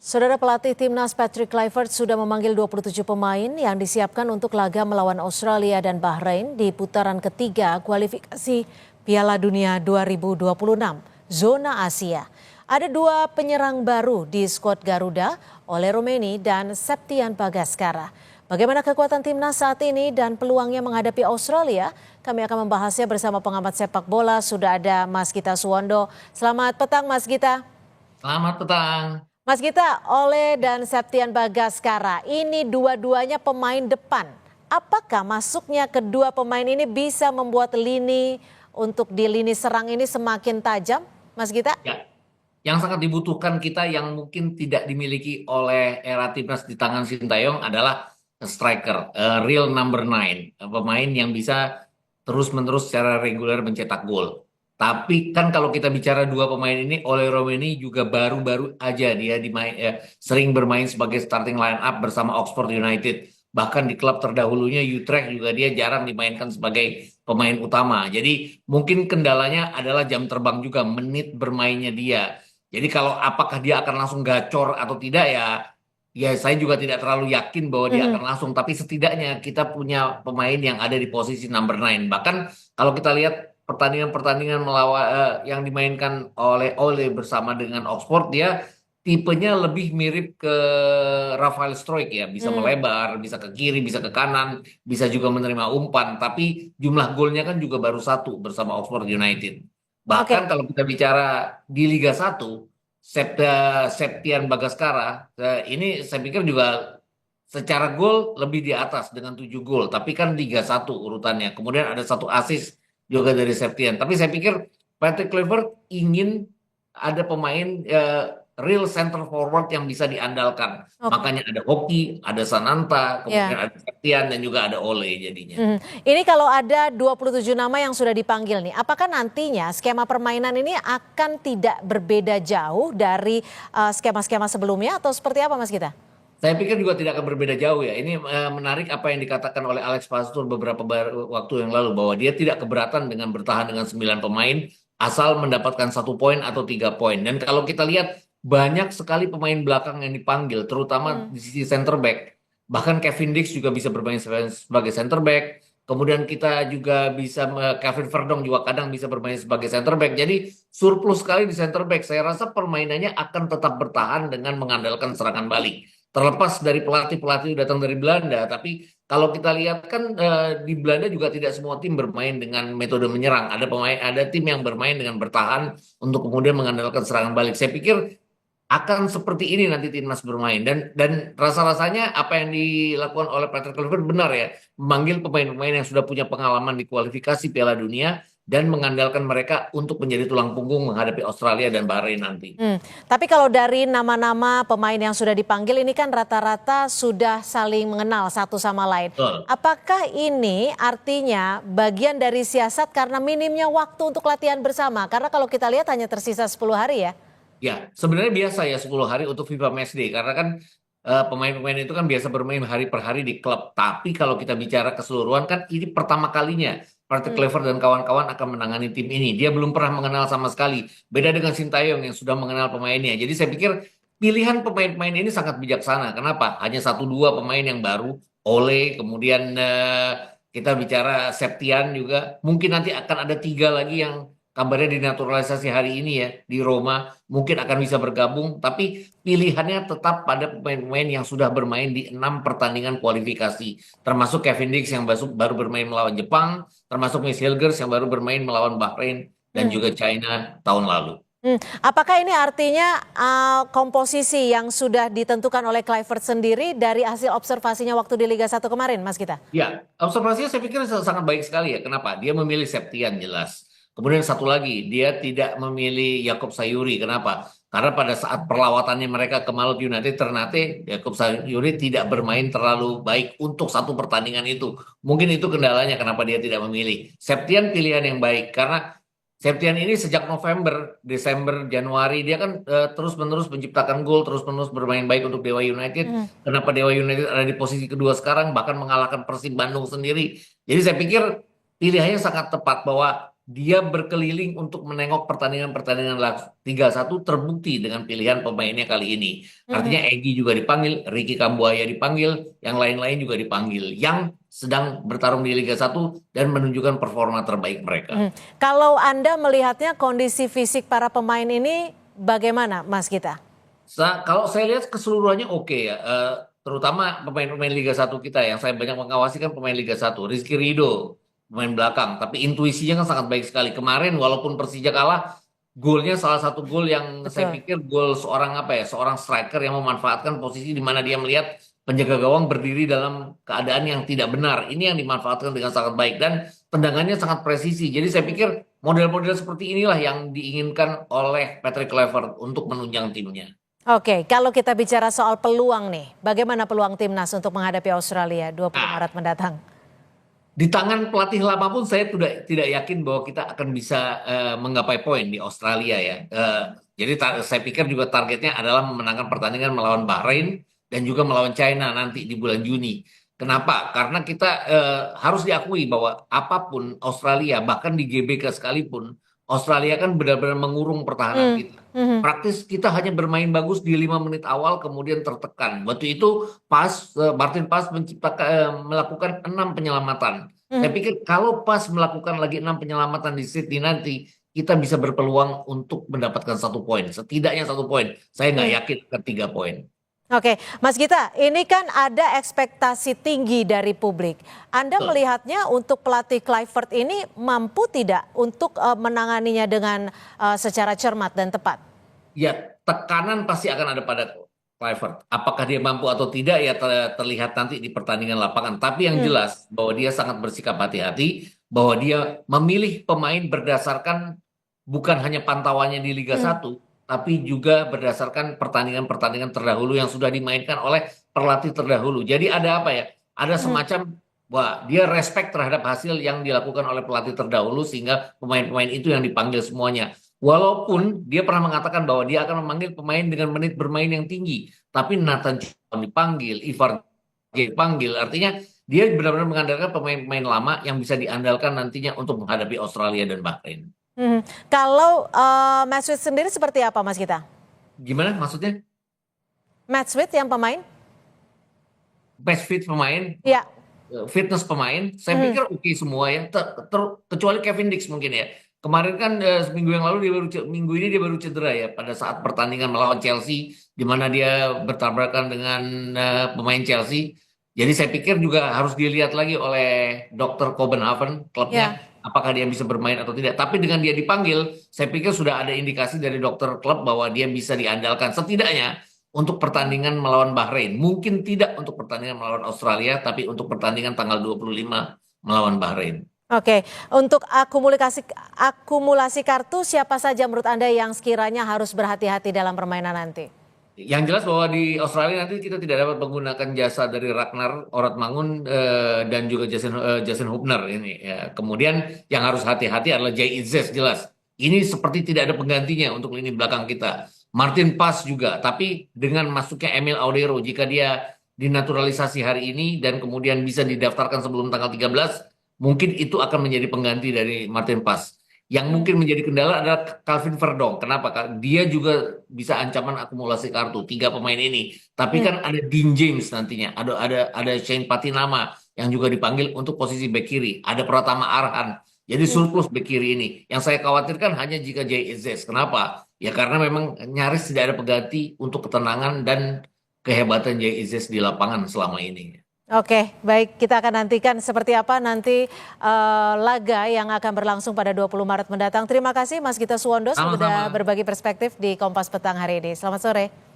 Saudara pelatih timnas Patrick Kluivert sudah memanggil 27 pemain yang disiapkan untuk laga melawan Australia dan Bahrain di putaran ketiga kualifikasi Piala Dunia 2026 zona Asia. Ada dua penyerang baru di skuad Garuda, Ole Roemeny dan Septian Bagaskara. Bagaimana kekuatan timnas saat ini dan peluangnya menghadapi Australia? Kami akan membahasnya bersama pengamat sepak bola. Sudah ada Mas Gita Suwondo. Selamat petang Mas Gita. Selamat petang. Mas Gita, Ole dan Septian Bagaskara, ini dua-duanya pemain depan. Apakah masuknya kedua pemain ini bisa membuat lini untuk di lini serang ini semakin tajam, Mas Gita? Ya, yang sangat dibutuhkan kita yang mungkin tidak dimiliki oleh era timnas di tangan Sintayong adalah striker, real number 9, pemain yang bisa terus-menerus secara reguler mencetak gol. Tapi kan kalau kita bicara dua pemain ini, Ole Roemeny juga baru-baru aja dia sering bermain sebagai starting line up bersama Oxford United. Bahkan di klub terdahulunya Utrecht juga dia jarang dimainkan sebagai pemain utama. Jadi mungkin kendalanya adalah jam terbang juga, menit bermainnya dia. Jadi kalau apakah dia akan langsung gacor atau tidak ya saya juga tidak terlalu yakin bahwa dia akan langsung. Tapi setidaknya kita punya pemain yang ada di posisi number 9. Bahkan kalau kita lihat pertandingan-pertandingan melawan yang dimainkan oleh Ole bersama dengan Oxford, dia tipenya lebih mirip ke Rafael Struijk ya, bisa melebar, bisa ke kiri, bisa ke kanan, bisa juga menerima umpan, tapi jumlah golnya kan juga baru satu bersama Oxford United. Bahkan Oke. kalau kita bicara di Liga 1, Septian Bagaskara ini saya pikir juga secara gol lebih di atas dengan 7 gol, tapi kan Liga 1 urutannya. Kemudian ada satu assist juga dari Septian. Tapi saya pikir Patrick Kluivert ingin ada pemain real center forward yang bisa diandalkan. Oke. Makanya ada Hoki, ada Sananta, kemudian Ya. ada Septian dan juga ada Ole jadinya. Ini kalau ada 27 nama yang sudah dipanggil nih, apakah nantinya skema permainan ini akan tidak berbeda jauh dari skema-skema sebelumnya atau seperti apa Mas Gita? Saya pikir juga tidak akan berbeda jauh ya. Ini menarik apa yang dikatakan oleh Alex Pastur beberapa waktu yang lalu bahwa dia tidak keberatan dengan bertahan dengan 9 pemain asal mendapatkan 1 poin atau 3 poin. Dan kalau kita lihat banyak sekali pemain belakang yang dipanggil, terutama di sisi center back. Bahkan Kevin Dix juga bisa bermain sebagai center back. Kemudian kita juga bisa Kevin Verdong juga kadang bisa bermain sebagai center back. Jadi surplus sekali di center back. Saya rasa permainannya akan tetap bertahan dengan mengandalkan serangan balik. Terlepas dari pelatih-pelatih datang dari Belanda, tapi kalau kita lihat kan di Belanda juga tidak semua tim bermain dengan metode menyerang. Ada tim yang bermain dengan bertahan untuk kemudian mengandalkan serangan balik. Saya pikir akan seperti ini nanti timnas bermain dan rasa-rasanya apa yang dilakukan oleh Patrick Kluivert benar ya, memanggil pemain-pemain yang sudah punya pengalaman di kualifikasi Piala Dunia dan mengandalkan mereka untuk menjadi tulang punggung menghadapi Australia dan Bahrain nanti. Tapi kalau dari nama-nama pemain yang sudah dipanggil ini kan rata-rata sudah saling mengenal satu sama lain. Betul. Apakah ini artinya bagian dari siasat karena minimnya waktu untuk latihan bersama? Karena kalau kita lihat hanya tersisa 10 hari ya. Ya, sebenarnya biasa ya 10 hari untuk FIFA Matchday karena kan pemain-pemain itu kan biasa bermain hari per hari di klub. Tapi kalau kita bicara keseluruhan kan ini pertama kalinya Patrick Kluivert dan kawan-kawan akan menangani tim ini. Dia belum pernah mengenal sama sekali. Beda dengan Sintayong yang sudah mengenal pemainnya. Jadi saya pikir pilihan pemain-pemain ini sangat bijaksana. Kenapa? Hanya satu dua pemain yang baru. Ole, kemudian kita bicara Septian juga. Mungkin nanti akan ada tiga lagi yang kabarnya dinaturalisasi hari ini ya di Roma, mungkin akan bisa bergabung, tapi pilihannya tetap pada pemain-pemain yang sudah bermain di 6 pertandingan kualifikasi, termasuk Kevin Dix yang baru bermain melawan Jepang, termasuk Miss Hilgers yang baru bermain melawan Bahrain dan juga China tahun lalu. Apakah ini artinya komposisi yang sudah ditentukan oleh Kluivert sendiri dari hasil observasinya waktu di Liga 1 kemarin, Mas Gita? Ya, observasinya saya pikir sangat baik sekali ya. Kenapa? Dia memilih Septian jelas. Kemudian satu lagi, dia tidak memilih Yakob Sayuri. Kenapa? Karena pada saat perlawatannya mereka ke Malut United, Ternate, Yakob Sayuri tidak bermain terlalu baik untuk satu pertandingan itu. Mungkin itu kendalanya kenapa dia tidak memilih. Septian pilihan yang baik karena Septian ini sejak November, Desember, Januari dia kan terus-menerus menciptakan gol, terus-menerus bermain baik untuk Dewa United. Kenapa Dewa United ada di posisi kedua sekarang, bahkan mengalahkan Persib Bandung sendiri. Jadi saya pikir pilihannya sangat tepat bahwa dia berkeliling untuk menengok pertandingan-pertandingan Liga 1 terbukti dengan pilihan pemainnya kali ini. Artinya Mhm. Egy juga dipanggil, Ricky Kambuaya dipanggil, yang lain-lain juga dipanggil. Yang sedang bertarung di Liga 1 dan menunjukkan performa terbaik mereka. Mhm. Kalau Anda melihatnya kondisi fisik para pemain ini bagaimana, Mas Gita? Kalau saya lihat keseluruhannya oke ya. Terutama pemain-pemain Liga 1 kita yang saya banyak mengawasi kan pemain Liga 1. Rizky Ridho, pemain belakang. Tapi intuisinya kan sangat baik sekali. Kemarin walaupun Persija kalah, golnya salah satu gol yang saya Betul. pikir gol seorang apa ya, seorang striker yang memanfaatkan posisi di mana dia melihat penjaga gawang berdiri dalam keadaan yang tidak benar. Ini yang dimanfaatkan dengan sangat baik dan tendangannya sangat presisi. Jadi saya pikir model-model seperti inilah yang diinginkan oleh Patrick Kluivert untuk menunjang timnya. Oke, kalau kita bicara soal peluang nih, bagaimana peluang timnas untuk menghadapi Australia 20 Nah, Maret mendatang? di tangan pelatih lama pun saya tidak yakin bahwa kita akan bisa menggapai poin di Australia ya. Jadi saya pikir juga targetnya adalah memenangkan pertandingan melawan Bahrain dan juga melawan China nanti di bulan Juni. Kenapa? Karena kita harus diakui bahwa apapun Australia, bahkan di GBK sekalipun, Australia kan benar-benar mengurung pertahanan Hmm, kita. mhm, Praktis kita hanya bermain bagus di 5 menit awal, kemudian tertekan. Waktu itu Martin Pas melakukan 6 penyelamatan. Saya mhm. pikir kalau Pas melakukan lagi 6 penyelamatan di Sydney nanti, kita bisa berpeluang untuk mendapatkan 1 poin. Setidaknya 1 poin. Saya nggak Hmm. yakin ke 3 poin. Oke, Mas Gita, ini kan ada ekspektasi tinggi dari publik. Anda Betul. melihatnya untuk pelatih Kluivert ini mampu tidak untuk menanganinya dengan secara cermat dan tepat? Ya, tekanan pasti akan ada pada Kluivert. Apakah dia mampu atau tidak ya terlihat nanti di pertandingan lapangan. Tapi yang Hmm, jelas bahwa dia sangat bersikap hati-hati, bahwa dia memilih pemain berdasarkan bukan hanya pantauannya di Liga hmm, 1, tapi juga berdasarkan pertandingan-pertandingan terdahulu yang sudah dimainkan oleh pelatih terdahulu. Jadi ada apa ya? Ada mhm. semacam wah, dia respect terhadap hasil yang dilakukan oleh pelatih terdahulu sehingga pemain-pemain itu yang dipanggil semuanya. Walaupun dia pernah mengatakan bahwa dia akan memanggil pemain dengan menit bermain yang tinggi, tapi Nathan Chuan dipanggil, Ivar dipanggil, artinya dia benar-benar mengandalkan pemain-pemain lama yang bisa diandalkan nantinya untuk menghadapi Australia dan Bahrain. Mhm. Kalau Matswit sendiri seperti apa, Mas Gita? Gimana maksudnya? Matswit yang pemain? Best fit pemain, Ya. fitness pemain, saya Mhm. pikir oke semua ya, kecuali Kevin Dix mungkin ya. Kemarin kan seminggu yang lalu minggu ini dia baru cedera ya pada saat pertandingan melawan Chelsea di mana dia bertabrakan dengan pemain Chelsea. Jadi saya pikir juga harus dilihat lagi oleh Dr. Copenhagen klubnya Ya. apakah dia bisa bermain atau tidak. Tapi dengan dia dipanggil, saya pikir sudah ada indikasi dari dokter klub bahwa dia bisa diandalkan setidaknya untuk pertandingan melawan Bahrain. Mungkin tidak untuk pertandingan melawan Australia, tapi untuk pertandingan tanggal 25 melawan Bahrain. Oke, untuk akumulasi kartu siapa saja menurut Anda yang sekiranya harus berhati-hati dalam permainan nanti? Yang jelas bahwa di Australia nanti kita tidak dapat menggunakan jasa dari Ragnar Oratmangun dan juga Jason Hubner ini. Ya. Kemudian yang harus hati-hati adalah Jay Izzes jelas. Ini seperti tidak ada penggantinya untuk lini belakang kita. Martin Pas juga, tapi dengan masuknya Emil Audero jika dia dinaturalisasi hari ini dan kemudian bisa didaftarkan sebelum tanggal 13, mungkin itu akan menjadi pengganti dari Martin Pas. Yang Hmm, mungkin menjadi kendala adalah Calvin Verdong. Kenapa? Karena dia juga bisa ancaman akumulasi kartu 3 pemain ini. Tapi hmm, kan ada Dean James nantinya, ada Shane Patinama yang juga dipanggil untuk posisi bek kiri. Ada Pratama Arhan. Jadi hmm. surplus bek kiri ini. Yang saya khawatirkan hanya jika Jay Izzes. Kenapa? Ya karena memang nyaris tidak ada pengganti untuk ketenangan dan kehebatan Jay Izzes di lapangan selama ini. Oke, baik, kita akan nantikan seperti apa nanti laga yang akan berlangsung pada 20 Maret mendatang. Terima kasih Mas Gita Suwondo sudah Sama-sama. berbagi perspektif di Kompas Petang hari ini. Selamat sore.